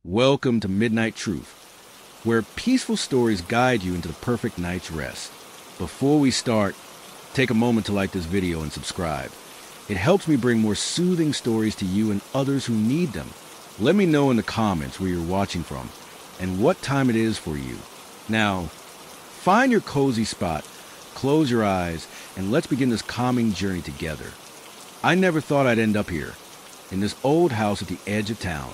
Welcome to Midnight Truth, where peaceful stories guide you into the perfect night's rest. Before we start, take a moment to like this video and subscribe. It helps me bring more soothing stories to you and others who need them. Let me know in the comments where you're watching from and what time it is for you. Now, find your cozy spot, close your eyes, and let's begin this calming journey together. I never thought I'd end up here, in this old house at the edge of town.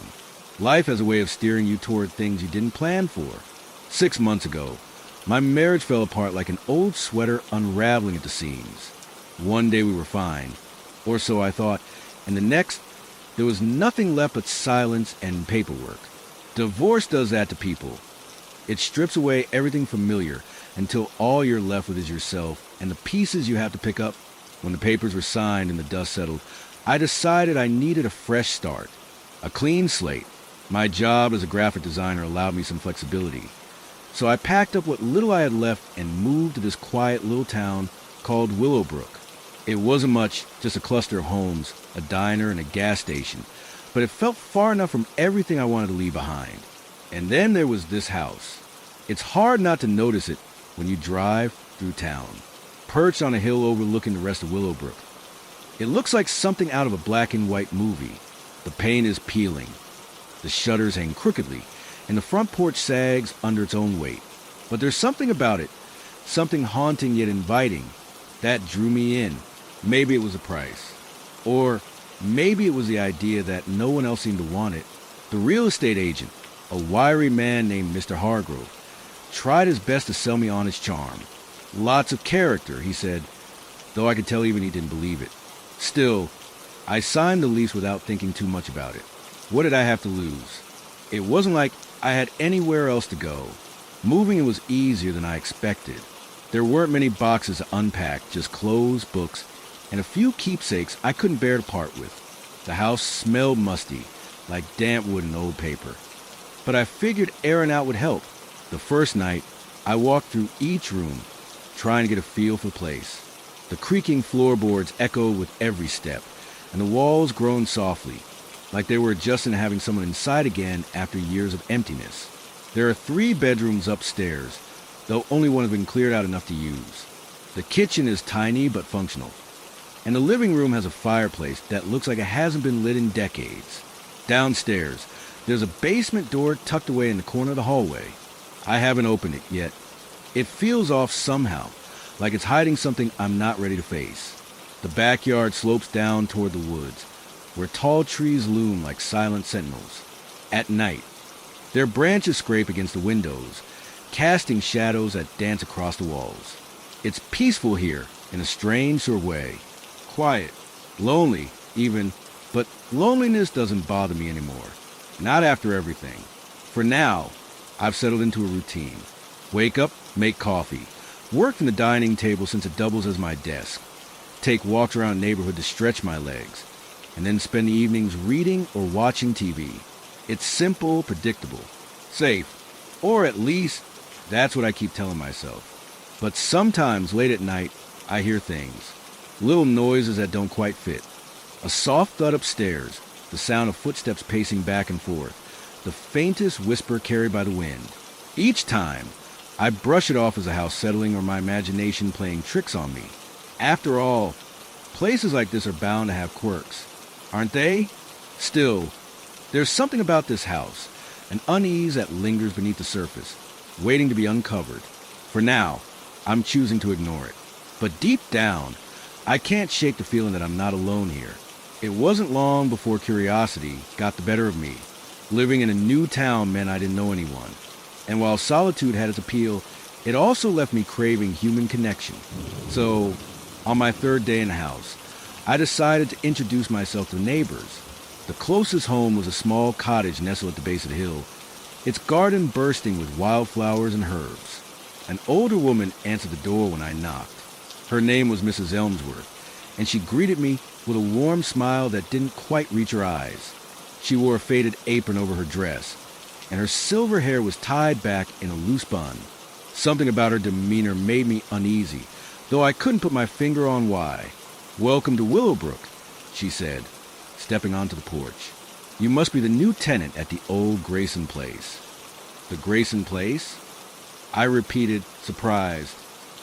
Life has a way of steering you toward things you didn't plan for. 6 months ago, my marriage fell apart like an old sweater unraveling at the seams. One day we were fine, or so I thought, and the next, there was nothing left but silence and paperwork. Divorce does that to people. It strips away everything familiar until all you're left with is yourself and the pieces you have to pick up. When the papers were signed and the dust settled, I decided I needed a fresh start, a clean slate. My job as a graphic designer allowed me some flexibility. So I packed up what little I had left and moved to this quiet little town called Willowbrook. It wasn't much, just a cluster of homes, a diner and a gas station, but it felt far enough from everything I wanted to leave behind. And then there was this house. It's hard not to notice it when you drive through town, perched on a hill overlooking the rest of Willowbrook. It looks like something out of a black and white movie. The paint is peeling. The shutters hang crookedly, and the front porch sags under its own weight. But there's something about it, something haunting yet inviting, that drew me in. Maybe it was the price. Or maybe it was the idea that no one else seemed to want it. The real estate agent, a wiry man named Mr. Hargrove, tried his best to sell me on his charm. Lots of character, he said, though I could tell even he didn't believe it. Still, I signed the lease without thinking too much about it. What did I have to lose? It wasn't like I had anywhere else to go. Moving was easier than I expected. There weren't many boxes to unpack, just clothes, books, and a few keepsakes I couldn't bear to part with. The house smelled musty, like damp wood and old paper. But I figured airing out would help. The first night, I walked through each room, trying to get a feel for the place. The creaking floorboards echoed with every step, and the walls groaned softly, like they were adjusting to having someone inside again after years of emptiness. There are 3 bedrooms upstairs, though only one has been cleared out enough to use. The kitchen is tiny but functional, and the living room has a fireplace that looks like it hasn't been lit in decades. Downstairs, there's a basement door tucked away in the corner of the hallway. I haven't opened it yet. It feels off somehow, like it's hiding something I'm not ready to face. The backyard slopes down toward the woods, where tall trees loom like silent sentinels. At night, their branches scrape against the windows, casting shadows that dance across the walls. It's peaceful here in a strange sort of way. Quiet, lonely even, but loneliness doesn't bother me anymore. Not after everything. For now, I've settled into a routine. Wake up, make coffee, work from the dining table since it doubles as my desk, take walks around the neighborhood to stretch my legs, and then spend the evenings reading or watching TV. It's simple, predictable, safe, or at least that's what I keep telling myself. But sometimes late at night, I hear things, little noises that don't quite fit. A soft thud upstairs, the sound of footsteps pacing back and forth, the faintest whisper carried by the wind. Each time, I brush it off as a house settling or my imagination playing tricks on me. After all, places like this are bound to have quirks, aren't they? Still, there's something about this house, an unease that lingers beneath the surface, waiting to be uncovered. For now, I'm choosing to ignore it. But deep down, I can't shake the feeling that I'm not alone here. It wasn't long before curiosity got the better of me. Living in a new town meant I didn't know anyone. And while solitude had its appeal, it also left me craving human connection. So, on my 3rd day in the house, I decided to introduce myself to neighbors. The closest home was a small cottage nestled at the base of the hill, its garden bursting with wildflowers and herbs. An older woman answered the door when I knocked. Her name was Mrs. Elmsworth, and she greeted me with a warm smile that didn't quite reach her eyes. She wore a faded apron over her dress, and her silver hair was tied back in a loose bun. Something about her demeanor made me uneasy, though I couldn't put my finger on why. "Welcome to Willowbrook," she said, stepping onto the porch. You must be the new tenant at the old Grayson place." "The Grayson place?" I repeated, surprised.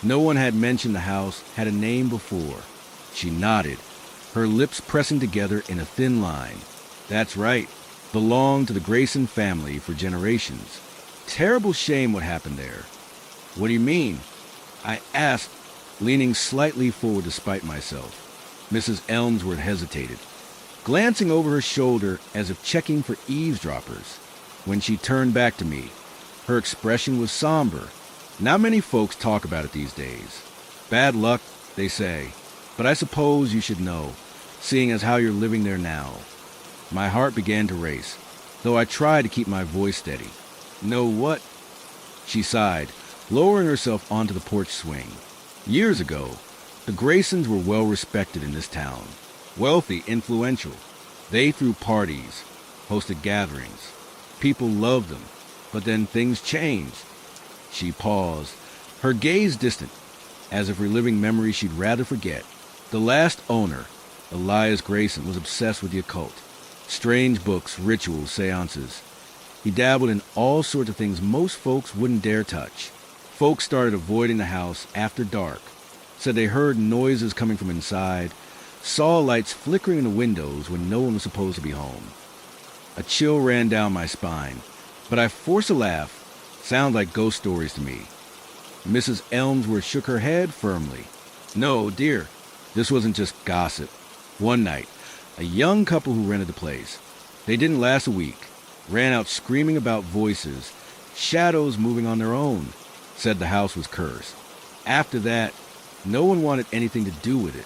No one had mentioned the house had a name before. She nodded, her lips pressing together in a thin line. "That's right. Belonged to the Grayson family for generations. Terrible shame what happened there." "What do you mean?" I asked, leaning slightly forward despite myself. Mrs. Elmsworth hesitated, glancing over her shoulder as if checking for eavesdroppers. When she turned back to me, her expression was somber. "Not many folks talk about it these days. Bad luck, they say. But I suppose you should know, seeing as how you're living there now." My heart began to race, though I tried to keep my voice steady. "Know what?" She sighed, lowering herself onto the porch swing. "Years ago, the Graysons were well respected in this town. Wealthy, influential. They threw parties, hosted gatherings. People loved them. But then things changed." She paused, her gaze distant, as if reliving memories she'd rather forget. The last owner, Elias Grayson, was obsessed with the occult. Strange books, rituals, seances. He dabbled in all sorts of things most folks wouldn't dare touch. Folks started avoiding the house after dark, said they heard noises coming from inside, saw lights flickering in the windows when no one was supposed to be home. A chill ran down my spine, but I forced a laugh. Sound like ghost stories to me. Mrs. Elmsworth shook her head firmly. "No, dear, this wasn't just gossip. One night, a young couple who rented the place. They didn't last a week. Ran out screaming about voices, shadows moving on their own. Said the house was cursed. After that, no one wanted anything to do with it."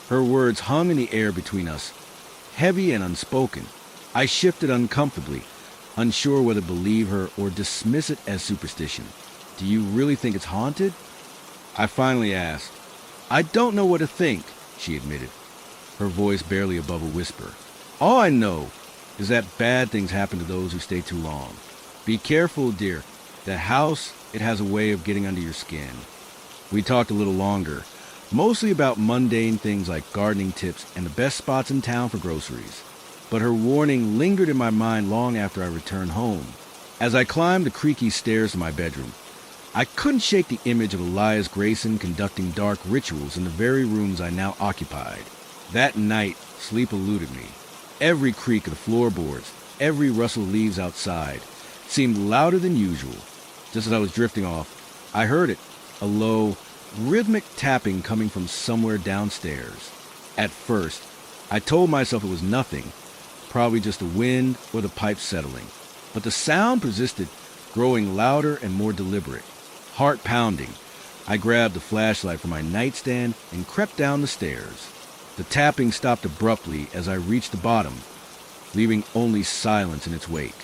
Her words hung in the air between us, heavy and unspoken. I shifted uncomfortably, unsure whether to believe her or dismiss it as superstition. "Do you really think it's haunted?" I finally asked. "I don't know what to think," she admitted, her voice barely above a whisper. "All I know is that bad things happen to those who stay too long. Be careful, dear. That house, it has a way of getting under your skin." We talked a little longer, mostly about mundane things like gardening tips and the best spots in town for groceries. But her warning lingered in my mind long after I returned home. As I climbed the creaky stairs to my bedroom, I couldn't shake the image of Elias Grayson conducting dark rituals in the very rooms I now occupied. That night, sleep eluded me. Every creak of the floorboards, every rustle of leaves outside, seemed louder than usual. Just as I was drifting off, I heard it, a low, rhythmic tapping coming from somewhere downstairs. At first, I told myself it was nothing, probably just the wind or the pipes settling. But the sound persisted, growing louder and more deliberate. Heart pounding, I grabbed the flashlight from my nightstand and crept down the stairs. The tapping stopped abruptly as I reached the bottom, leaving only silence in its wake.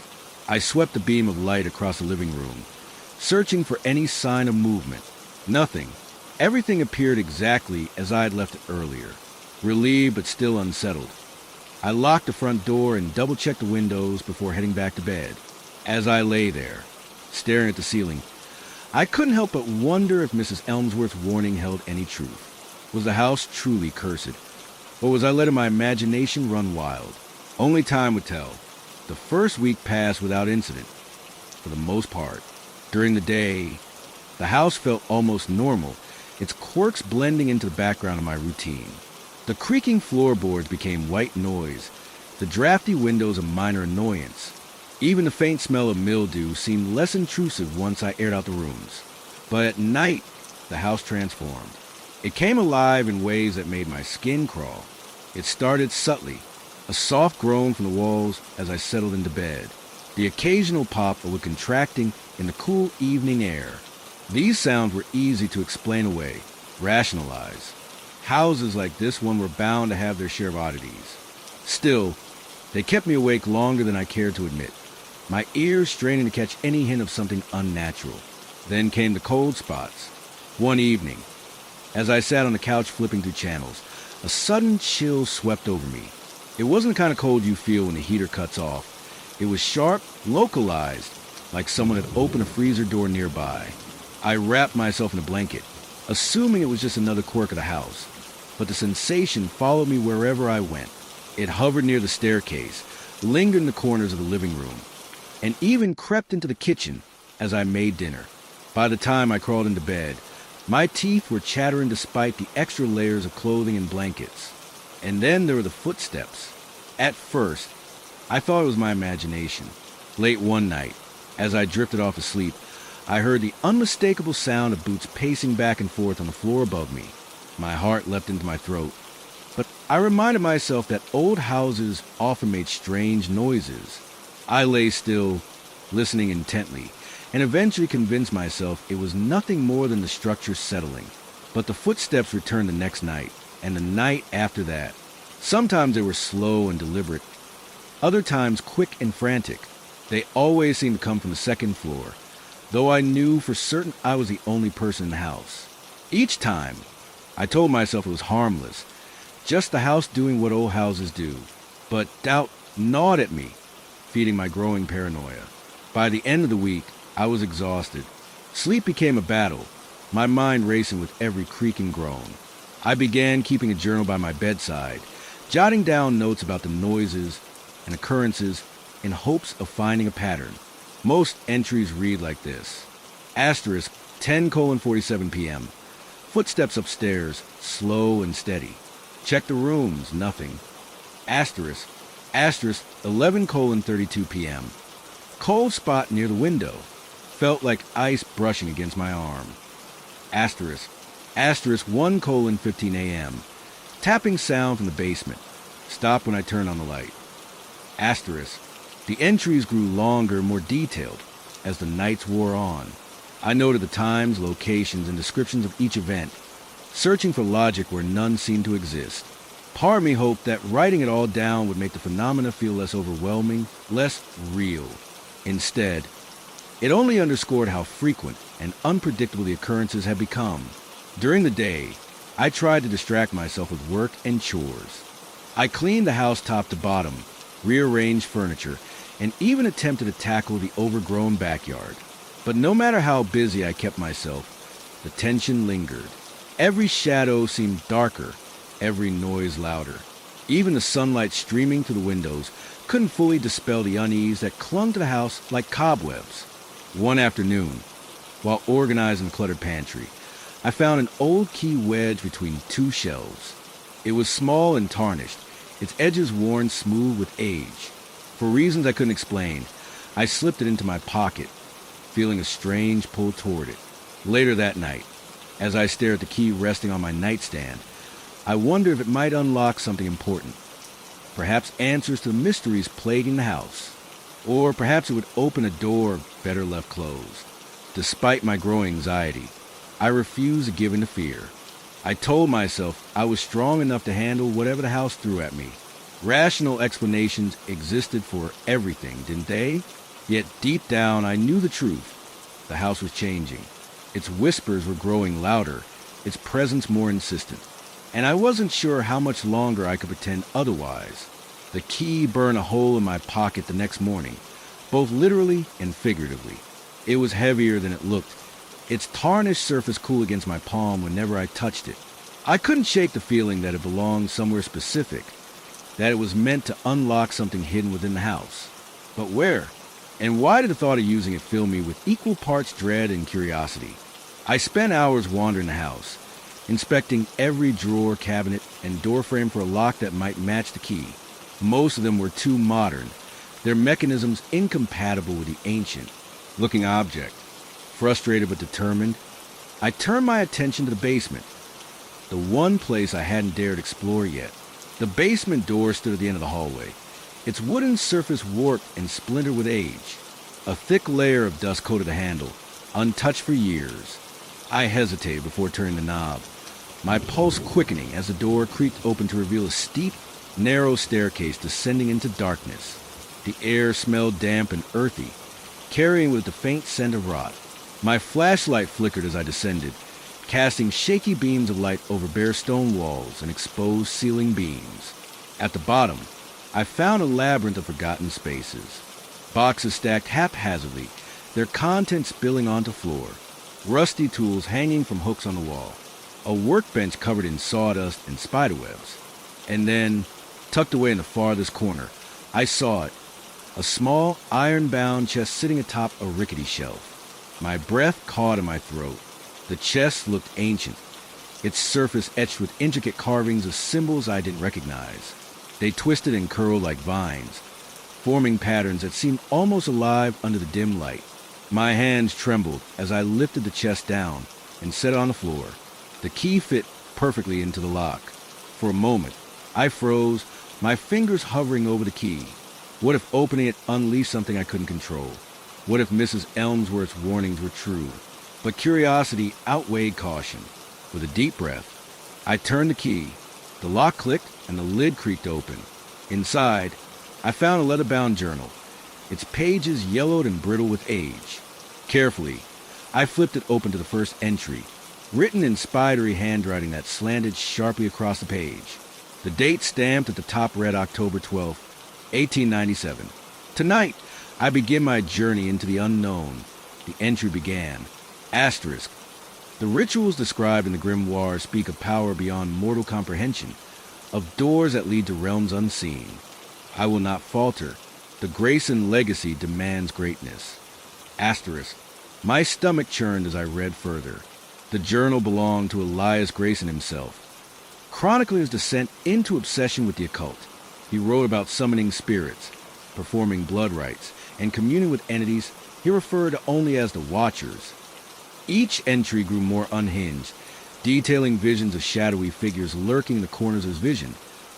I swept the beam of light across the living room, searching for any sign of movement. Nothing. Everything appeared exactly as I had left it earlier, relieved but still unsettled. I locked the front door and double-checked the windows before heading back to bed. As I lay there, staring at the ceiling, I couldn't help but wonder if Mrs. Elmsworth's warning held any truth. Was the house truly cursed, or was I letting my imagination run wild? Only time would tell. The first week passed without incident, for the most part. During the day, the house felt almost normal, its quirks blending into the background of my routine. The creaking floorboards became white noise, the drafty windows a minor annoyance. Even the faint smell of mildew seemed less intrusive once I aired out the rooms. But at night, the house transformed. It came alive in ways that made my skin crawl. It started subtly, a soft groan from the walls as I settled into bed, the occasional pop of wood contracting in the cool evening air. These sounds were easy to explain away, rationalize. Houses like this one were bound to have their share of oddities. Still, they kept me awake longer than I cared to admit, my ears straining to catch any hint of something unnatural. Then came the cold spots. One evening, as I sat on the couch flipping through channels, a sudden chill swept over me. It wasn't the kind of cold you feel when the heater cuts off. It was sharp, localized, like someone had opened a freezer door nearby. I wrapped myself in a blanket, assuming it was just another quirk of the house. But the sensation followed me wherever I went. It hovered near the staircase, lingered in the corners of the living room, and even crept into the kitchen as I made dinner. By the time I crawled into bed, my teeth were chattering despite the extra layers of clothing and blankets. And then there were the footsteps. At first, I thought it was my imagination. Late one night, as I drifted off to sleep, I heard the unmistakable sound of boots pacing back and forth on the floor above me. My heart leapt into my throat. But I reminded myself that old houses often made strange noises. I lay still, listening intently, and eventually convinced myself it was nothing more than the structure settling. But the footsteps returned the next night, and the night after that. Sometimes they were slow and deliberate, other times quick and frantic. They always seemed to come from the second floor, though I knew for certain I was the only person in the house. Each time, I told myself it was harmless, just the house doing what old houses do. But doubt gnawed at me, feeding my growing paranoia. By the end of the week, I was exhausted. Sleep became a battle, my mind racing with every creak and groan. I began keeping a journal by my bedside, jotting down notes about the noises and occurrences in hopes of finding a pattern. Most entries read like this. Asterisk 10:47 p.m. Footsteps upstairs, slow and steady. Check the rooms, nothing. Asterisk 11:32 p.m. Cold spot near the window. Felt like ice brushing against my arm. Asterisk 1:15 a.m. Tapping sound from the basement. Stopped when I turned on the light. Asterisk. The entries grew longer, more detailed, as the nights wore on. I noted the times, locations, and descriptions of each event, searching for logic where none seemed to exist. Part of me hoped that writing it all down would make the phenomena feel less overwhelming, less real. Instead, it only underscored how frequent and unpredictable the occurrences had become. During the day, I tried to distract myself with work and chores. I cleaned the house top to bottom, rearranged furniture, and even attempted to tackle the overgrown backyard. But no matter how busy I kept myself, the tension lingered. Every shadow seemed darker, every noise louder. Even the sunlight streaming through the windows couldn't fully dispel the unease that clung to the house like cobwebs. One afternoon, while organizing the cluttered pantry, I found an old key wedged between two shelves. It was small and tarnished, its edges worn smooth with age. For reasons I couldn't explain, I slipped it into my pocket, feeling a strange pull toward it. Later that night, as I stared at the key resting on my nightstand, I wondered if it might unlock something important. Perhaps answers to the mysteries plaguing the house. Or perhaps it would open a door better left closed. Despite my growing anxiety, I refused to give in to fear. I told myself I was strong enough to handle whatever the house threw at me. Rational explanations existed for everything, didn't they? Yet deep down, I knew the truth. The house was changing. Its whispers were growing louder, its presence more insistent. And I wasn't sure how much longer I could pretend otherwise. The key burned a hole in my pocket the next morning, both literally and figuratively. It was heavier than it looked, its tarnished surface cool against my palm whenever I touched it. I couldn't shake the feeling that it belonged somewhere specific, that it was meant to unlock something hidden within the house. But where? And why did the thought of using it fill me with equal parts dread and curiosity? I spent hours wandering the house, inspecting every drawer, cabinet, and doorframe for a lock that might match the key. Most of them were too modern, their mechanisms incompatible with the ancient-looking object. Frustrated but determined, I turned my attention to the basement, the one place I hadn't dared explore yet. The basement door stood at the end of the hallway, its wooden surface warped and splintered with age. A thick layer of dust coated the handle, untouched for years. I hesitated before turning the knob, my pulse quickening as the door creaked open to reveal a steep, narrow staircase descending into darkness. The air smelled damp and earthy, carrying with it the faint scent of rot. My flashlight flickered as I descended, casting shaky beams of light over bare stone walls and exposed ceiling beams. At the bottom, I found a labyrinth of forgotten spaces. Boxes stacked haphazardly, their contents spilling onto floor. Rusty tools hanging from hooks on the wall. A workbench covered in sawdust and spiderwebs. And then, tucked away in the farthest corner, I saw it, a small, iron-bound chest sitting atop a rickety shelf. My breath caught in my throat. The chest looked ancient, its surface etched with intricate carvings of symbols I didn't recognize. They twisted and curled like vines, forming patterns that seemed almost alive under the dim light. My hands trembled as I lifted the chest down and set it on the floor. The key fit perfectly into the lock. For a moment, I froze, my fingers hovering over the key. What if opening it unleashed something I couldn't control? What if Mrs. Elmsworth's warnings were true? But curiosity outweighed caution. With a deep breath, I turned the key. The lock clicked and the lid creaked open. Inside, I found a leather-bound journal, its pages yellowed and brittle with age. Carefully, I flipped it open to the first entry, written in spidery handwriting that slanted sharply across the page. The date stamped at the top read October 12, 1897. Tonight, I begin my journey into the unknown. The entry began. Asterisk. The rituals described in the grimoire speak of power beyond mortal comprehension, of doors that lead to realms unseen. I will not falter. The Grayson legacy demands greatness. Asterisk. My stomach churned as I read further. The journal belonged to Elias Grayson himself, chronicling his descent into obsession with the occult. He wrote about summoning spirits, performing blood rites, and communing with entities he referred to only as the Watchers. Each entry grew more unhinged, detailing visions of shadowy figures lurking in the corners of his vision,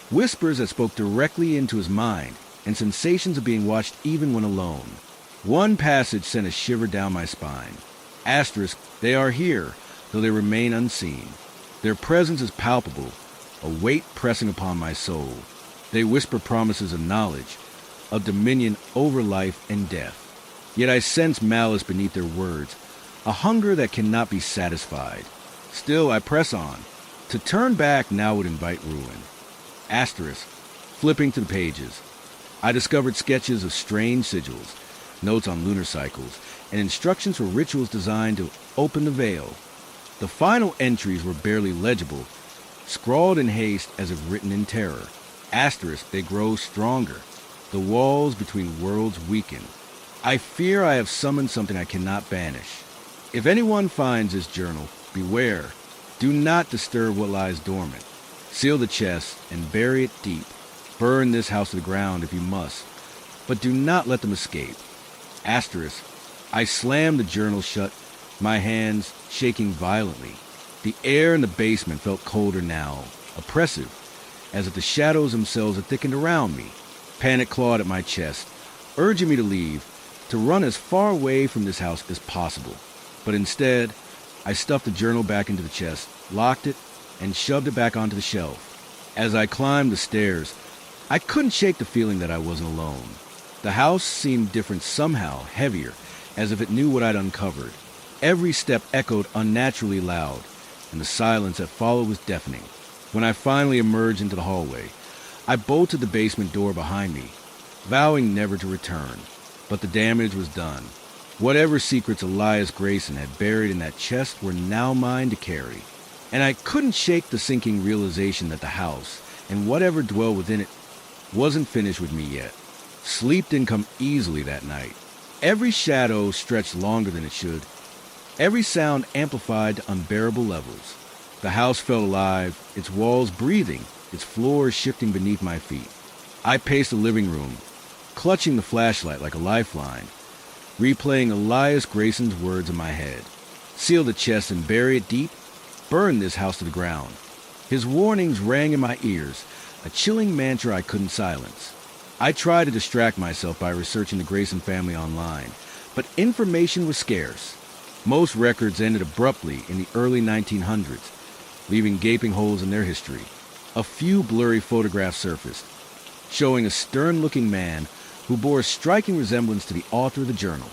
whispers that spoke directly into his mind, and sensations of being watched even when alone. One passage sent a shiver down my spine. Asterisk, they are here, though they remain unseen. Their presence is palpable, a weight pressing upon my soul. They whisper promises of knowledge, of dominion over life and death. Yet I sense malice beneath their words, a hunger that cannot be satisfied. Still, I press on. To turn back now would invite ruin. Asterisk, flipping to the pages, I discovered sketches of strange sigils, notes on lunar cycles, and instructions for rituals designed to open the veil. The final entries were barely legible, scrawled in haste as if written in terror. Asterisk, they grow stronger. The walls between worlds weaken. I fear I have summoned something I cannot banish. If anyone finds this journal, beware. Do not disturb what lies dormant. Seal the chest and bury it deep. Burn this house to the ground if you must, but do not let them escape. Asterisk, I slammed the journal shut, my hands shaking violently. The air in the basement felt colder now, oppressive, as if the shadows themselves had thickened around me. Panic clawed at my chest, urging me to leave, to run as far away from this house as possible. But instead, I stuffed the journal back into the chest, locked it, and shoved it back onto the shelf. As I climbed the stairs, I couldn't shake the feeling that I wasn't alone. The house seemed different somehow, heavier, as if it knew what I'd uncovered. Every step echoed unnaturally loud, and the silence that followed was deafening. When I finally emerged into the hallway, I bolted the basement door behind me, vowing never to return. But the damage was done. Whatever secrets Elias Grayson had buried in that chest were now mine to carry. And I couldn't shake the sinking realization that the house, and whatever dwelled within it, wasn't finished with me yet. Sleep didn't come easily that night. Every shadow stretched longer than it should. Every sound amplified to unbearable levels. The house felt alive, its walls breathing, its floors shifting beneath my feet. I paced the living room, clutching the flashlight like a lifeline, replaying Elias Grayson's words in my head. Seal the chest and bury it deep. Burn this house to the ground. His warnings rang in my ears, a chilling mantra I couldn't silence. I tried to distract myself by researching the Grayson family online, but information was scarce. Most records ended abruptly in the early 1900s, leaving gaping holes in their history. A few blurry photographs surfaced, showing a stern-looking man who bore a striking resemblance to the author of the journal.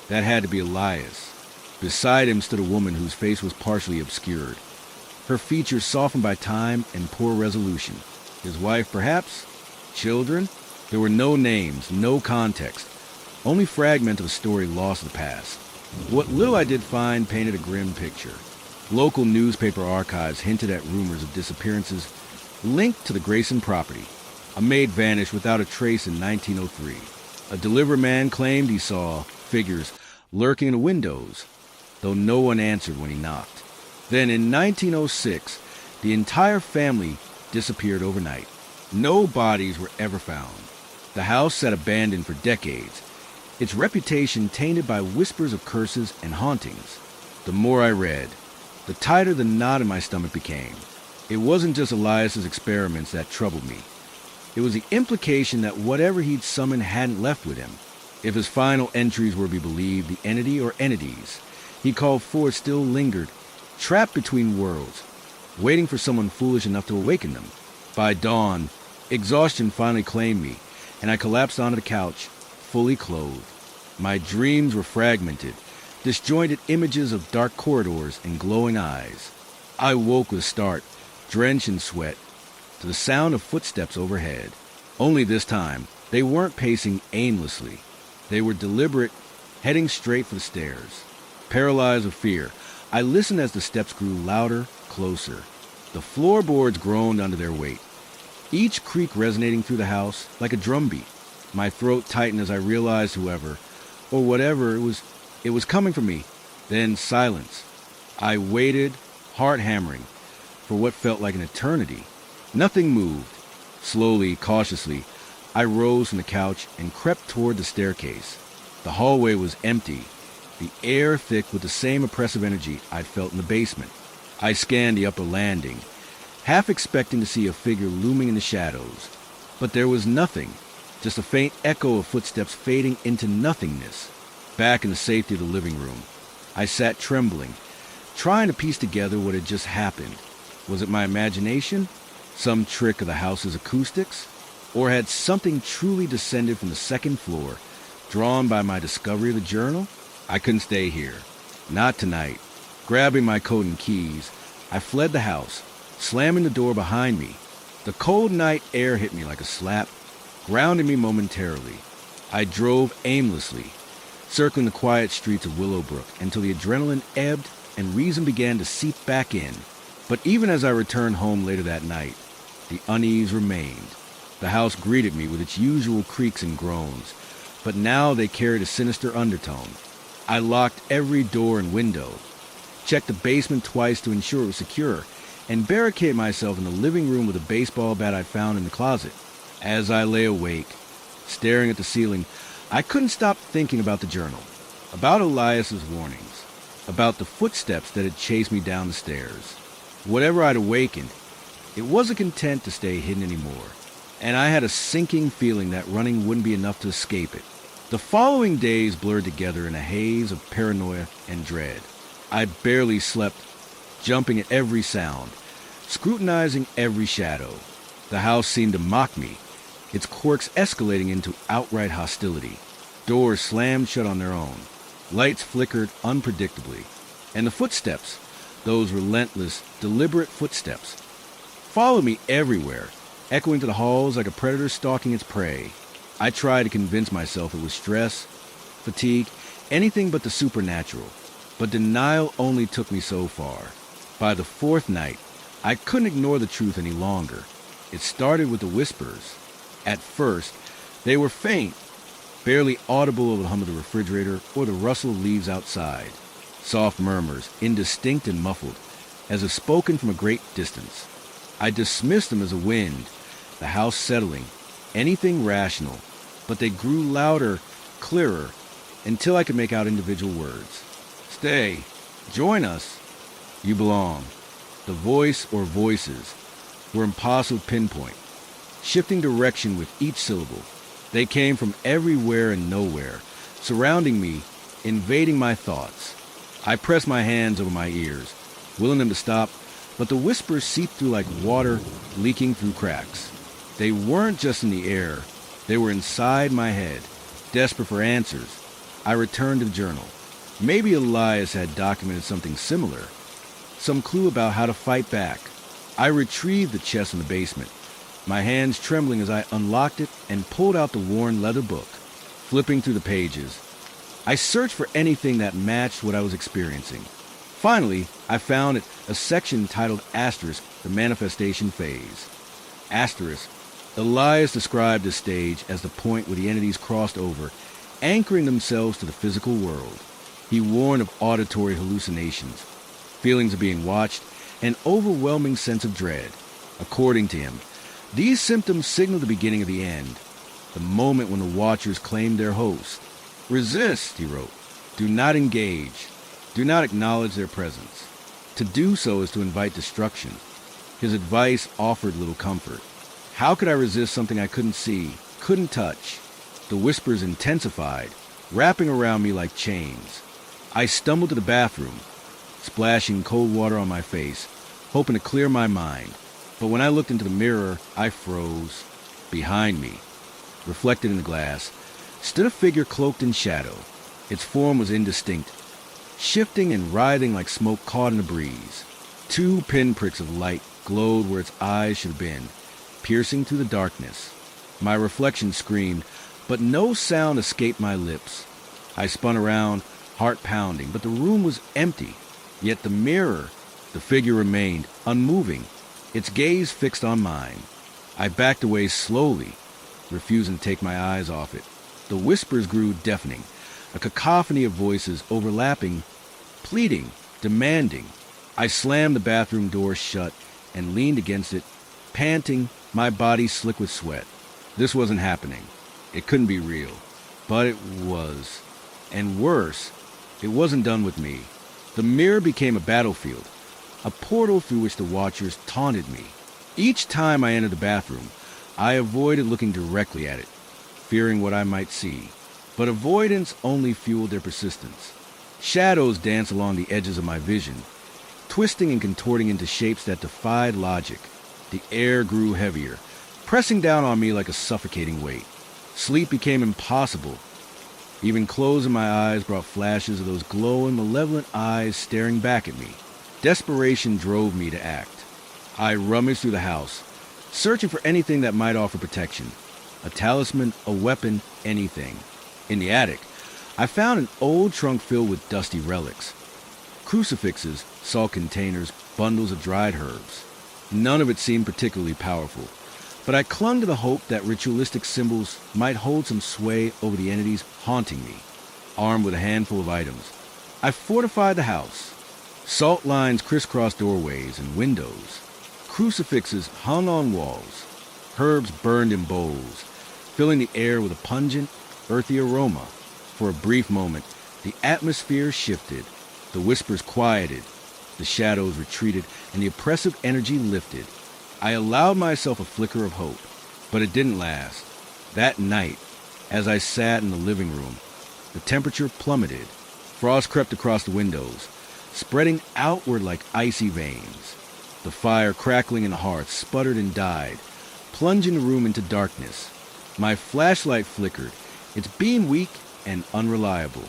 That had to be Elias. Beside him stood a woman whose face was partially obscured, her features softened by time and poor resolution. His wife, perhaps? Children? There were no names, no context, only fragments of a story lost in the past. What little I did find painted a grim picture. Local newspaper archives hinted at rumors of disappearances linked to the Grayson property. A maid vanished without a trace in 1903. A delivery man claimed he saw figures lurking in the windows, though no one answered when he knocked. Then in 1906, the entire family disappeared overnight. No bodies were ever found. The house sat abandoned for decades, its reputation tainted by whispers of curses and hauntings. The more I read, the tighter the knot in my stomach became. It wasn't just Elias's experiments that troubled me. It was the implication that whatever he'd summoned hadn't left with him. If his final entries were to be believed, the entity or entities he called forth still lingered, trapped between worlds, waiting for someone foolish enough to awaken them. By dawn, exhaustion finally claimed me, and I collapsed onto the couch, fully clothed. My dreams were fragmented, disjointed images of dark corridors and glowing eyes. I woke with a start, drenched in sweat, to the sound of footsteps overhead. Only this time, they weren't pacing aimlessly. They were deliberate, heading straight for the stairs. Paralyzed with fear, I listened as the steps grew louder, closer. The floorboards groaned under their weight, each creak resonating through the house like a drumbeat. My throat tightened as I realized whoever, or whatever it was coming for me. Then silence. I waited, heart hammering, for what felt like an eternity. Nothing moved. Slowly, cautiously, I rose from the couch and crept toward the staircase. The hallway was empty, the air thick with the same oppressive energy I'd felt in the basement. I scanned the upper landing, half expecting to see a figure looming in the shadows. But there was nothing, just a faint echo of footsteps fading into nothingness. Back in the safety of the living room, I sat trembling, trying to piece together what had just happened. Was it my imagination? Some trick of the house's acoustics? Or had something truly descended from the second floor, drawn by my discovery of the journal? I couldn't stay here. Not tonight. Grabbing my coat and keys, I fled the house, slamming the door behind me. The cold night air hit me like a slap, grounding me momentarily. I drove aimlessly, circling the quiet streets of Willowbrook until the adrenaline ebbed and reason began to seep back in. But even as I returned home later that night, the unease remained. The house greeted me with its usual creaks and groans, but now they carried a sinister undertone. I locked every door and window, checked the basement twice to ensure it was secure, and barricaded myself in the living room with a baseball bat I'd found in the closet. As I lay awake, staring at the ceiling, I couldn't stop thinking about the journal, about Elias's warnings, about the footsteps that had chased me down the stairs. Whatever I'd awakened, it wasn't content to stay hidden anymore, and I had a sinking feeling that running wouldn't be enough to escape it. The following days blurred together in a haze of paranoia and dread. I barely slept, jumping at every sound, scrutinizing every shadow. The house seemed to mock me, its quirks escalating into outright hostility. Doors slammed shut on their own. Lights flickered unpredictably. And the footsteps, those relentless, deliberate footsteps, followed me everywhere, echoing to the halls like a predator stalking its prey. I tried to convince myself it was stress, fatigue, anything but the supernatural. But denial only took me so far. By the fourth night, I couldn't ignore the truth any longer. It started with the whispers. At first, they were faint, barely audible over the hum of the refrigerator or the rustle of leaves outside. Soft murmurs, indistinct and muffled, as if spoken from a great distance. I dismissed them as a wind, the house settling, anything rational, but they grew louder, clearer, until I could make out individual words. Stay. Join us. You belong. The voice or voices were impossible to pinpoint, shifting direction with each syllable. They came from everywhere and nowhere, surrounding me, invading my thoughts. I pressed my hands over my ears, willing them to stop, but the whispers seeped through like water leaking through cracks. They weren't just in the air. They were inside my head, desperate for answers. I returned to the journal. Maybe Elias had documented something similar, some clue about how to fight back. I retrieved the chest in the basement, my hands trembling as I unlocked it and pulled out the worn leather book. Flipping through the pages, I searched for anything that matched what I was experiencing. Finally, I found a section titled Asterisk, the Manifestation Phase. Asterisk, Elias described this stage as the point where the entities crossed over, anchoring themselves to the physical world. He warned of auditory hallucinations, feelings of being watched, and an overwhelming sense of dread. According to him, these symptoms signal the beginning of the end, the moment when the watchers claim their host. Resist, he wrote. Do not engage. Do not acknowledge their presence. To do so is to invite destruction. His advice offered little comfort. How could I resist something I couldn't see, couldn't touch? The whispers intensified, wrapping around me like chains. I stumbled to the bathroom, splashing cold water on my face, hoping to clear my mind. But when I looked into the mirror, I froze. Behind me, reflected in the glass, stood a figure cloaked in shadow. Its form was indistinct, shifting and writhing like smoke caught in a breeze. 2 pinpricks of light glowed where its eyes should have been, piercing through the darkness. My reflection screamed, but no sound escaped my lips. I spun around, heart pounding, but the room was empty. Yet the mirror, the figure remained, unmoving, its gaze fixed on mine. I backed away slowly, refusing to take my eyes off it. The whispers grew deafening, a cacophony of voices overlapping, pleading, demanding. I slammed the bathroom door shut and leaned against it, panting, my body slick with sweat. This wasn't happening. It couldn't be real. But it was. And worse, it wasn't done with me. The mirror became a battlefield, a portal through which the watchers taunted me. Each time I entered the bathroom, I avoided looking directly at it, fearing what I might see. But avoidance only fueled their persistence. Shadows danced along the edges of my vision, twisting and contorting into shapes that defied logic. The air grew heavier, pressing down on me like a suffocating weight. Sleep became impossible. Even closing my eyes brought flashes of those glowing, malevolent eyes staring back at me. Desperation drove me to act. I rummaged through the house, searching for anything that might offer protection. A talisman, a weapon, anything. In the attic, I found an old trunk filled with dusty relics. Crucifixes, salt containers, bundles of dried herbs. None of it seemed particularly powerful, but I clung to the hope that ritualistic symbols might hold some sway over the entities haunting me. Armed with a handful of items, I fortified the house. Salt lines crisscrossed doorways and windows. Crucifixes hung on walls. Herbs burned in bowls, filling the air with a pungent, earthy aroma. For a brief moment, the atmosphere shifted. The whispers quieted. The shadows retreated, and the oppressive energy lifted. I allowed myself a flicker of hope, but it didn't last. That night, as I sat in the living room, the temperature plummeted. Frost crept across the windows, spreading outward like icy veins. The fire crackling in the hearth sputtered and died, plunging the room into darkness. My flashlight flickered, its beam weak and unreliable.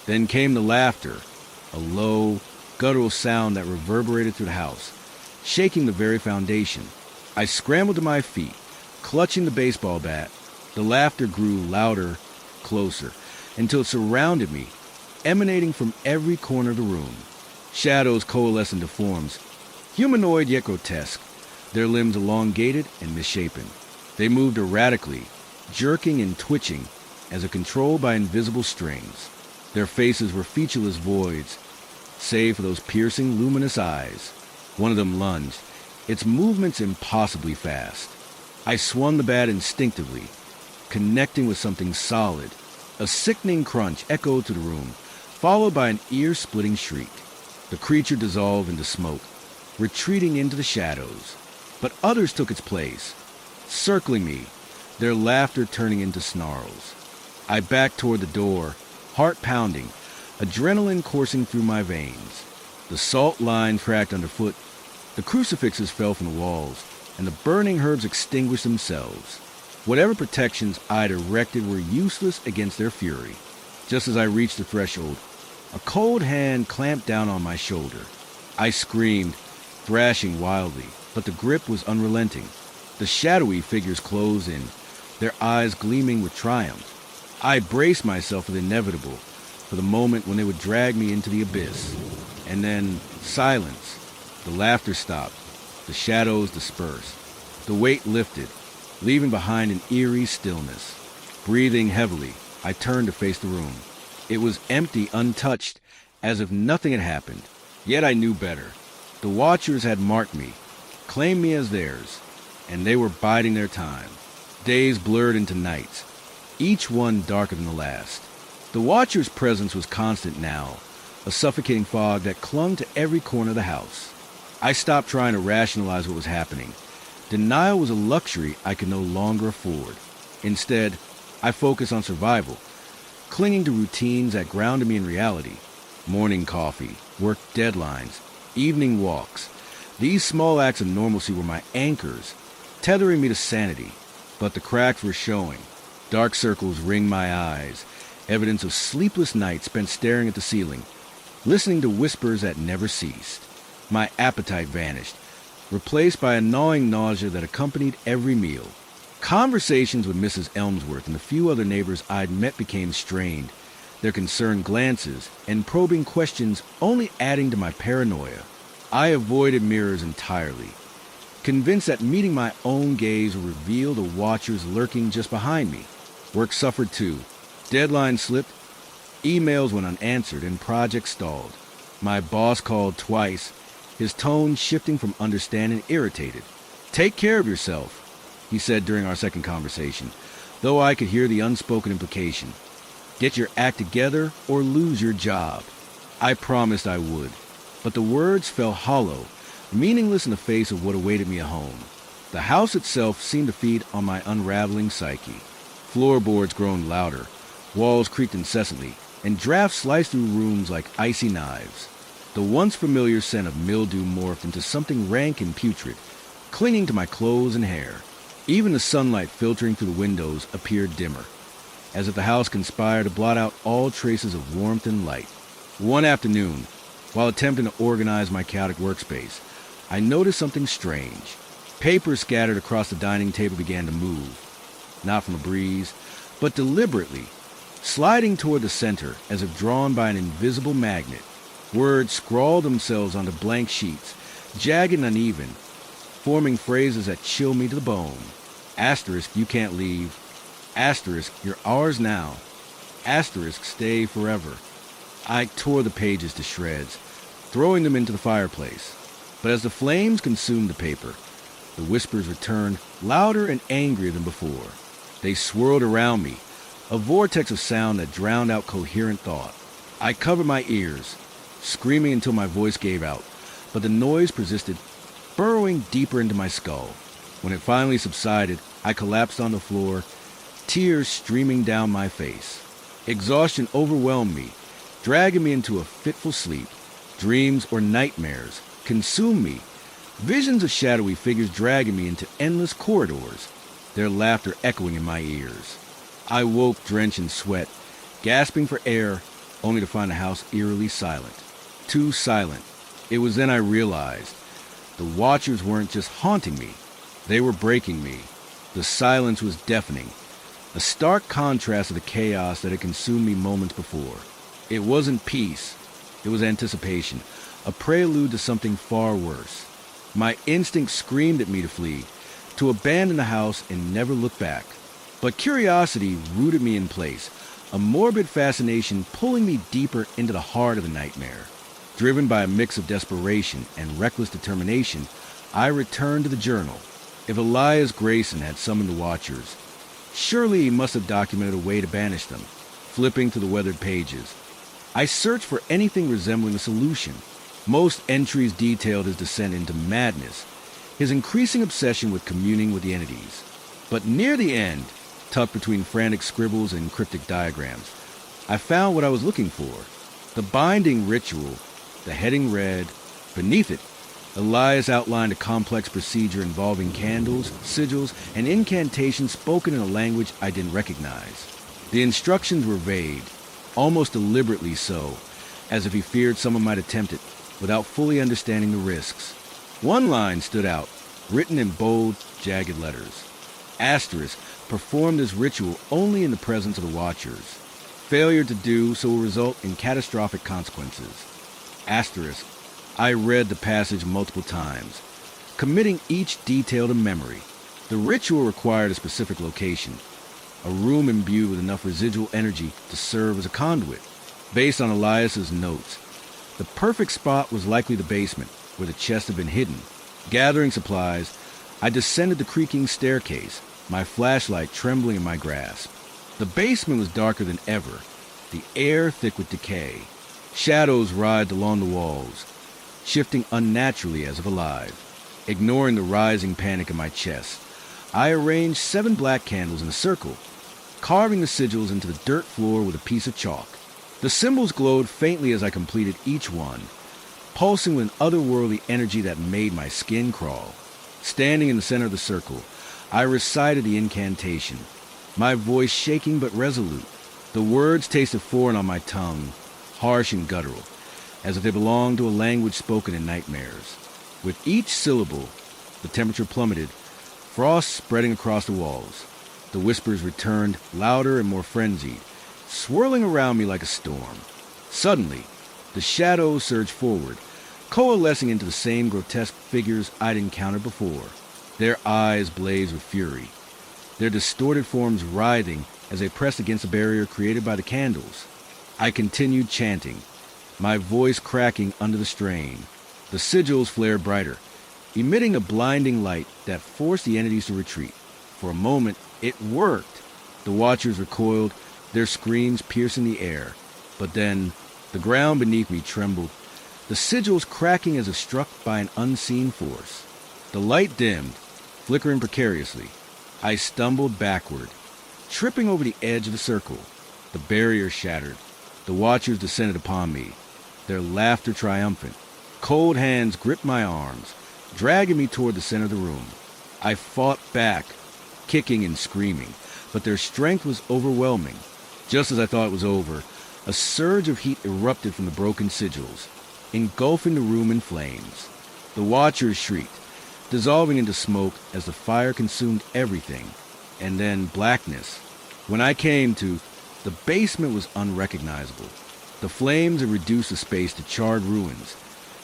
Then came the laughter, a low, guttural sound that reverberated through the house, shaking the very foundation. I scrambled to my feet, clutching the baseball bat. The laughter grew louder, closer, until it surrounded me, emanating from every corner of the room. Shadows coalesced into forms, humanoid yet grotesque, their limbs elongated and misshapen. They moved erratically, jerking and twitching, as if controlled by invisible strings. Their faces were featureless voids, save for those piercing, luminous eyes. One of them lunged, its movements impossibly fast. I swung the bat instinctively, connecting with something solid. A sickening crunch echoed through the room, followed by an ear-splitting shriek. The creature dissolved into smoke, retreating into the shadows. But others took its place, circling me, their laughter turning into snarls. I backed toward the door, heart pounding, adrenaline coursing through my veins. The salt line cracked underfoot, the crucifixes fell from the walls, and the burning herbs extinguished themselves. Whatever protections I'd erected were useless against their fury. Just as I reached the threshold, a cold hand clamped down on my shoulder. I screamed, thrashing wildly, but the grip was unrelenting. The shadowy figures closed in, their eyes gleaming with triumph. I braced myself for the inevitable, for the moment when they would drag me into the abyss. And then, silence. The laughter stopped. The shadows dispersed. The weight lifted. leaving behind an eerie stillness. Breathing heavily, I turned to face the room. It was empty, untouched, as if nothing had happened. Yet I knew better. The Watchers had marked me, claimed me as theirs, and they were biding their time. Days blurred into nights, each one darker than the last. The Watchers' presence was constant now, a suffocating fog that clung to every corner of the house. I stopped trying to rationalize what was happening. Denial was a luxury I could no longer afford. Instead, I focused on survival, clinging to routines that grounded me in reality. Morning coffee, work deadlines, evening walks. These small acts of normalcy were my anchors, tethering me to sanity. But the cracks were showing. Dark circles ringed my eyes, evidence of sleepless nights spent staring at the ceiling, listening to whispers that never ceased. My appetite vanished, replaced by a gnawing nausea that accompanied every meal. Conversations with Mrs. Elmsworth and the few other neighbors I'd met became strained, their concerned glances and probing questions only adding to my paranoia. I avoided mirrors entirely, convinced that meeting my own gaze would reveal the Watchers lurking just behind me. Work suffered too. Deadlines slipped, emails went unanswered, and projects stalled. My boss called twice, his tone shifting from understanding to irritated. "Take care of yourself," he said during our second conversation, though I could hear the unspoken implication. "Get your act together or lose your job." I promised I would, but the words fell hollow, meaningless in the face of what awaited me at home. The house itself seemed to feed on my unraveling psyche. Floorboards groaned louder, walls creaked incessantly, and drafts sliced through rooms like icy knives. The once familiar scent of mildew morphed into something rank and putrid, clinging to my clothes and hair. Even the sunlight filtering through the windows appeared dimmer, as if the house conspired to blot out all traces of warmth and light. One afternoon, while attempting to organize my chaotic workspace, I noticed something strange. Papers scattered across the dining table began to move, not from a breeze, but deliberately, sliding toward the center as if drawn by an invisible magnet. Words scrawled themselves onto blank sheets, jagged and uneven, forming phrases that chill me to the bone. Asterisk, you can't leave. Asterisk, you're ours now. Asterisk, stay forever. I tore the pages to shreds, throwing them into the fireplace. But as the flames consumed the paper, the whispers returned, louder and angrier than before. They swirled around me, a vortex of sound that drowned out coherent thought. I covered my ears, screaming until my voice gave out, but the noise persisted, burrowing deeper into my skull. When it finally subsided, I collapsed on the floor, tears streaming down my face. Exhaustion overwhelmed me, dragging me into a fitful sleep. Dreams or nightmares consumed me, visions of shadowy figures dragging me into endless corridors, their laughter echoing in my ears. I woke drenched in sweat, gasping for air, only to find the house eerily silent. Too silent. It was then I realized the Watchers weren't just haunting me, they were breaking me. The silence was deafening, a stark contrast to the chaos that had consumed me moments before. It wasn't peace, it was anticipation, a prelude to something far worse. My instinct screamed at me to flee, to abandon the house and never look back. But curiosity rooted me in place, a morbid fascination pulling me deeper into the heart of the nightmare. Driven by a mix of desperation and reckless determination, I returned to the journal. If Elias Grayson had summoned the Watchers, surely he must have documented a way to banish them. Flipping through the weathered pages, I searched for anything resembling a solution. Most entries detailed his descent into madness, his increasing obsession with communing with the entities. But near the end, tucked between frantic scribbles and cryptic diagrams, I found what I was looking for. The binding ritual, the heading read. Beneath it, Elias outlined a complex procedure involving candles, sigils, and incantations spoken in a language I didn't recognize. The instructions were vague, almost deliberately so, as if he feared someone might attempt it without fully understanding the risks. One line stood out, written in bold, jagged letters. Asterisk, perform this ritual only in the presence of the Watchers. Failure to do so will result in catastrophic consequences. Asterisk, I read the passage multiple times, committing each detail to memory. The ritual required a specific location, a room imbued with enough residual energy to serve as a conduit. Based on Elias's notes, the perfect spot was likely the basement, where the chest had been hidden. Gathering supplies, I descended the creaking staircase, my flashlight trembling in my grasp. The basement was darker than ever, the air thick with decay. Shadows writhed along the walls, shifting unnaturally as if alive. Ignoring the rising panic in my chest, I arranged 7 black candles in a circle, carving the sigils into the dirt floor with a piece of chalk. The symbols glowed faintly as I completed each one, pulsing with an otherworldly energy that made my skin crawl. Standing in the center of the circle, I recited the incantation, my voice shaking but resolute. The words tasted foreign on my tongue, harsh and guttural, as if they belonged to a language spoken in nightmares. With each syllable, the temperature plummeted, frost spreading across the walls. The whispers returned, louder and more frenzied, swirling around me like a storm. Suddenly, the shadows surged forward, coalescing into the same grotesque figures I'd encountered before. Their eyes blazed with fury, their distorted forms writhing as they pressed against the barrier created by the candles. I continued chanting, my voice cracking under the strain. The sigils flared brighter, emitting a blinding light that forced the entities to retreat. For a moment, it worked. The watchers recoiled, their screams piercing the air. But then, the ground beneath me trembled, the sigils cracking as if struck by an unseen force. The light dimmed, flickering precariously. I stumbled backward, tripping over the edge of the circle. The barrier shattered. The watchers descended upon me, their laughter triumphant. Cold hands gripped my arms, dragging me toward the center of the room. I fought back, kicking and screaming, but their strength was overwhelming. Just as I thought it was over, a surge of heat erupted from the broken sigils, engulfing the room in flames. The watchers shrieked, dissolving into smoke as the fire consumed everything, and then blackness. When I came to, the basement was unrecognizable. The flames had reduced the space to charred ruins,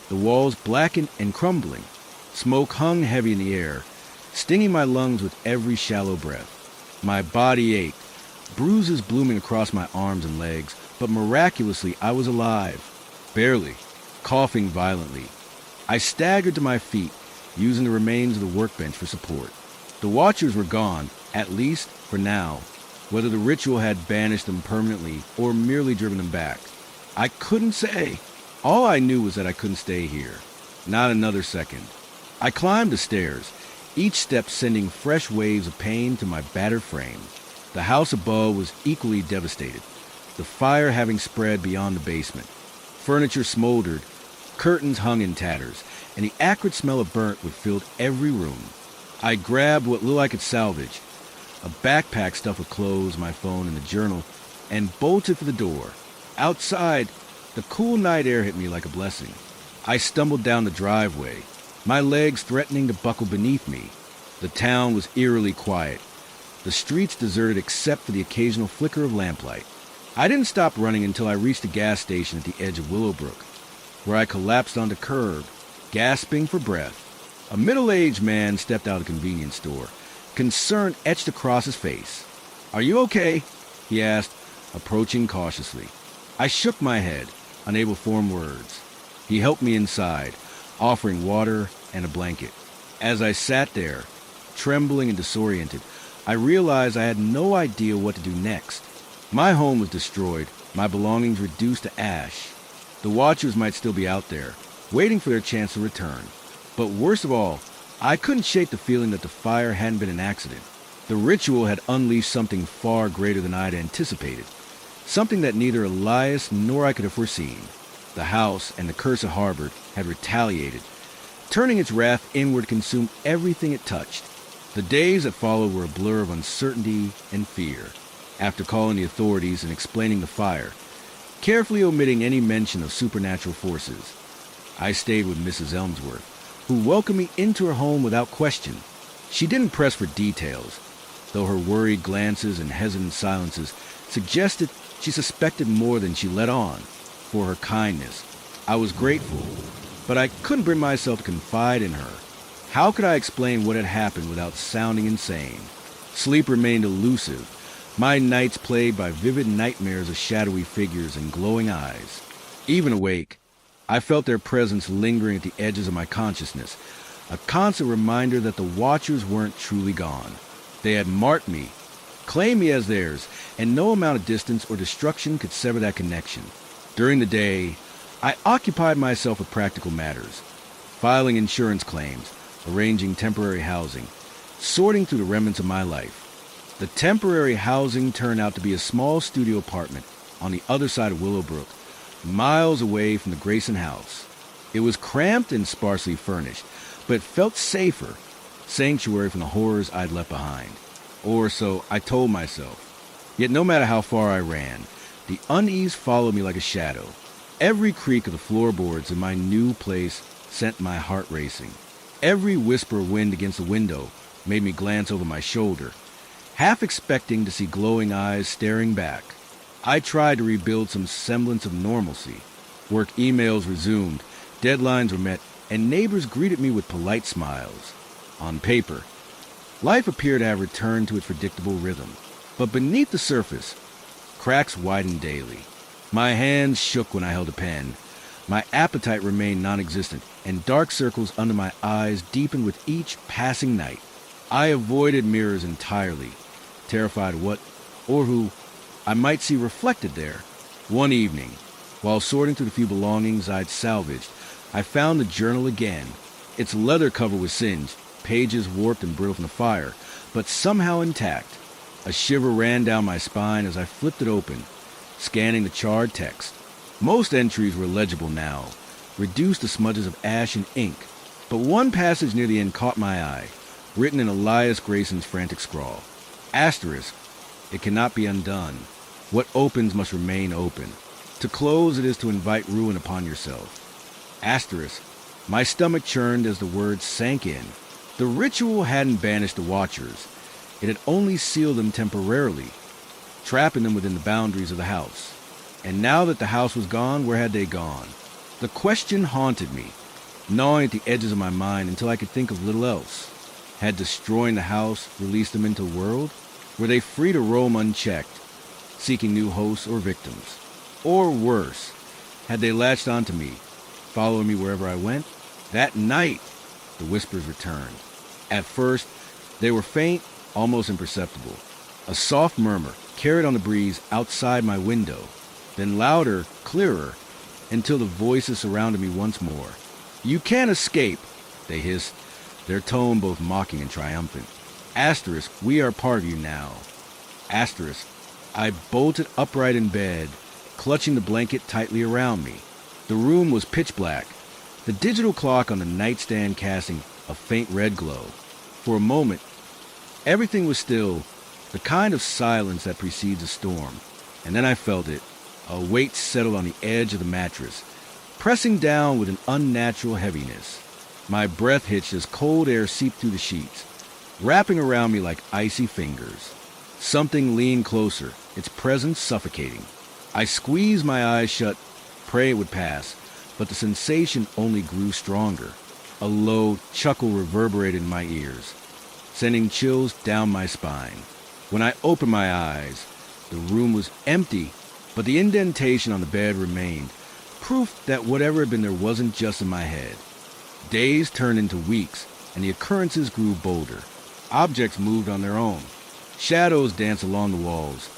the walls blackened and crumbling. Smoke hung heavy in the air, stinging my lungs with every shallow breath. My body ached, bruises blooming across my arms and legs, but miraculously I was alive. Barely, coughing violently. I staggered to my feet, using the remains of the workbench for support. The watchers were gone, at least for now, whether the ritual had banished them permanently or merely driven them back. I couldn't say. All I knew was that I couldn't stay here. Not another second. I climbed the stairs, each step sending fresh waves of pain to my battered frame. The house above was equally devastated, the fire having spread beyond the basement. Furniture smoldered, curtains hung in tatters, and the acrid smell of burnt wood filled every room. I grabbed what little I could salvage, a backpack stuffed with clothes, my phone, and a journal, and bolted for the door. Outside, the cool night air hit me like a blessing. I stumbled down the driveway, my legs threatening to buckle beneath me. The town was eerily quiet, the streets deserted except for the occasional flicker of lamplight. I didn't stop running until I reached a gas station at the edge of Willowbrook, where I collapsed on the curb, gasping for breath. A middle-aged man stepped out of the convenience store, concern etched across his face. "Are you okay?" he asked, approaching cautiously. I shook my head, unable to form words. He helped me inside, offering water and a blanket. As I sat there, trembling and disoriented, I realized I had no idea what to do next. My home was destroyed, my belongings reduced to ash. The watchers might still be out there, waiting for their chance to return. But worst of all, I couldn't shake the feeling that the fire hadn't been an accident. The ritual had unleashed something far greater than I'd anticipated, something that neither Elias nor I could have foreseen. The house and the curse it harbored had retaliated, turning its wrath inward to consume everything it touched. The days that followed were a blur of uncertainty and fear. After calling the authorities and explaining the fire, carefully omitting any mention of supernatural forces, I stayed with Mrs. Elmsworth, who welcomed me into her home without question. She didn't press for details, though her worried glances and hesitant silences suggested she suspected more than she let on. For her kindness, I was grateful, but I couldn't bring myself to confide in her. How could I explain what had happened without sounding insane? Sleep remained elusive, my nights plagued by vivid nightmares of shadowy figures and glowing eyes. Even awake, I felt their presence lingering at the edges of my consciousness, a constant reminder that the Watchers weren't truly gone. They had marked me, claimed me as theirs, and no amount of distance or destruction could sever that connection. During the day, I occupied myself with practical matters, filing insurance claims, arranging temporary housing, sorting through the remnants of my life. The temporary housing turned out to be a small studio apartment on the other side of Willowbrook, miles away from the Grayson house. It was cramped and sparsely furnished, but felt safer, sanctuary from the horrors I'd left behind. Or so I told myself. Yet no matter how far I ran, the unease followed me like a shadow. Every creak of the floorboards in my new place sent my heart racing. Every whisper of wind against the window made me glance over my shoulder, half expecting to see glowing eyes staring back. I tried to rebuild some semblance of normalcy. Work emails resumed, deadlines were met, and neighbors greeted me with polite smiles. On paper, life appeared to have returned to its predictable rhythm. But beneath the surface, cracks widened daily. My hands shook when I held a pen. My appetite remained non-existent, and dark circles under my eyes deepened with each passing night. I avoided mirrors entirely, terrified what or who I might see reflected there. One evening, while sorting through the few belongings I'd salvaged, I found the journal again. Its leather cover was singed, pages warped and brittle from the fire, but somehow intact. A shiver ran down my spine as I flipped it open, scanning the charred text. Most entries were legible now, reduced to smudges of ash and ink, but one passage near the end caught my eye, written in Elias Grayson's frantic scrawl. Asterisk, it cannot be undone. What opens must remain open. To close it is to invite ruin upon yourself. Asterisk, my stomach churned as the words sank in. The ritual hadn't banished the Watchers. It had only sealed them temporarily, trapping them within the boundaries of the house. And now that the house was gone, where had they gone? The question haunted me, gnawing at the edges of my mind until I could think of little else. Had destroying the house released them into the world? Were they free to roam unchecked, seeking new hosts or victims? Or worse, had they latched onto me, following me wherever I went? That night, the whispers returned. At first, they were faint, almost imperceptible. A soft murmur carried on the breeze outside my window, then louder, clearer, until the voices surrounded me once more. "You can't escape," they hissed, their tone both mocking and triumphant. Asterisk, we are part of you now. Asterisk, I bolted upright in bed, clutching the blanket tightly around me. The room was pitch black, the digital clock on the nightstand casting a faint red glow. For a moment, everything was still, the kind of silence that precedes a storm. And then I felt it. A weight settled on the edge of the mattress, pressing down with an unnatural heaviness. My breath hitched as cold air seeped through the sheets, wrapping around me like icy fingers. Something leaned closer, its presence suffocating. I squeezed my eyes shut, praying it would pass, but the sensation only grew stronger. A low chuckle reverberated in my ears, sending chills down my spine. When I opened my eyes, the room was empty, but the indentation on the bed remained, proof that whatever had been there wasn't just in my head. Days turned into weeks, and the occurrences grew bolder. Objects moved on their own. Shadows danced along the walls,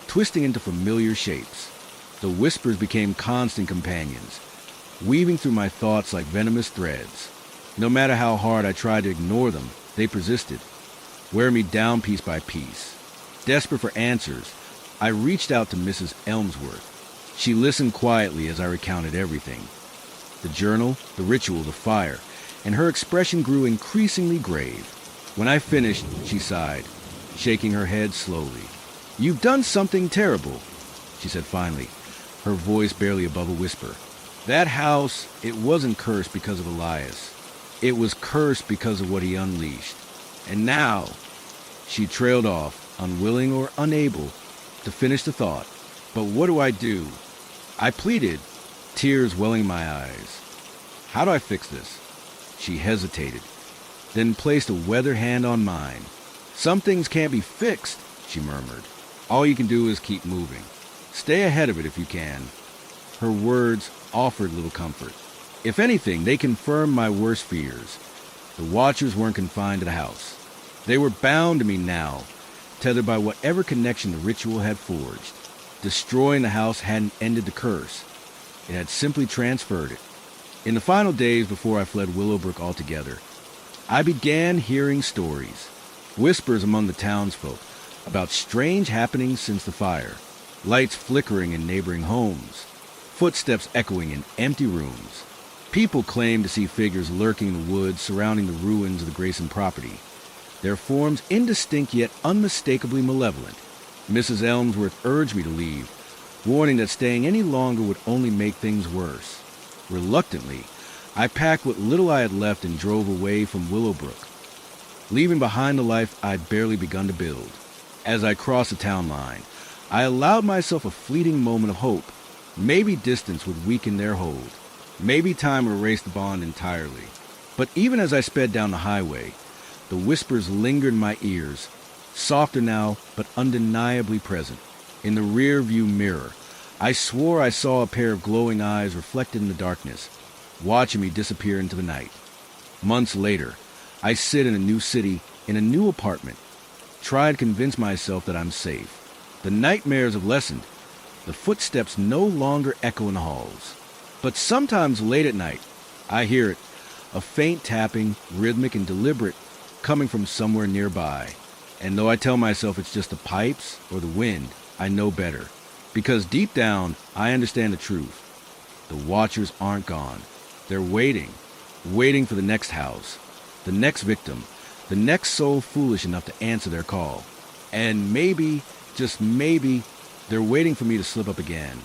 twisting into familiar shapes. The whispers became constant companions, weaving through my thoughts like venomous threads. No matter how hard I tried to ignore them, they persisted, wearing me down piece by piece. Desperate for answers, I reached out to Mrs. Elmsworth. She listened quietly as I recounted everything. The journal, the ritual, the fire, and her expression grew increasingly grave. When I finished, she sighed, shaking her head slowly. "You've done something terrible," she said finally, her voice barely above a whisper. "That house, it wasn't cursed because of Elias. It was cursed because of what he unleashed. And now," she trailed off, unwilling or unable to finish the thought. "But what do I do?" I pleaded, tears welling in my eyes. "How do I fix this?" She hesitated, then placed a weathered hand on mine. "Some things can't be fixed," she murmured. "All you can do is keep moving. Stay ahead of it if you can." Her words offered little comfort. If anything, they confirmed my worst fears. The Watchers weren't confined to the house. They were bound to me now, tethered by whatever connection the ritual had forged. Destroying the house hadn't ended the curse. It had simply transferred it. In the final days before I fled Willowbrook altogether, I began hearing stories, whispers among the townsfolk, about strange happenings since the fire, lights flickering in neighboring homes, footsteps echoing in empty rooms. People claimed to see figures lurking in the woods surrounding the ruins of the Grayson property, their forms indistinct yet unmistakably malevolent. Mrs. Elmsworth urged me to leave, warning that staying any longer would only make things worse. Reluctantly, I packed what little I had left and drove away from Willowbrook, leaving behind the life I'd barely begun to build. As I crossed the town line, I allowed myself a fleeting moment of hope. Maybe distance would weaken their hold. Maybe time would erase the bond entirely. But even as I sped down the highway, the whispers lingered in my ears, softer now but undeniably present. In the rear-view mirror, I swore I saw a pair of glowing eyes reflected in the darkness, watching me disappear into the night. Months later, I sit in a new city, in a new apartment, try to convince myself that I'm safe. The nightmares have lessened. The footsteps no longer echo in the halls. But sometimes late at night, I hear it, a faint tapping, rhythmic and deliberate, coming from somewhere nearby. And though I tell myself it's just the pipes or the wind, I know better. Because deep down, I understand the truth. The Watchers aren't gone. They're waiting for the next house, the next victim, the next soul foolish enough to answer their call. And maybe, just maybe, they're waiting for me to slip up again.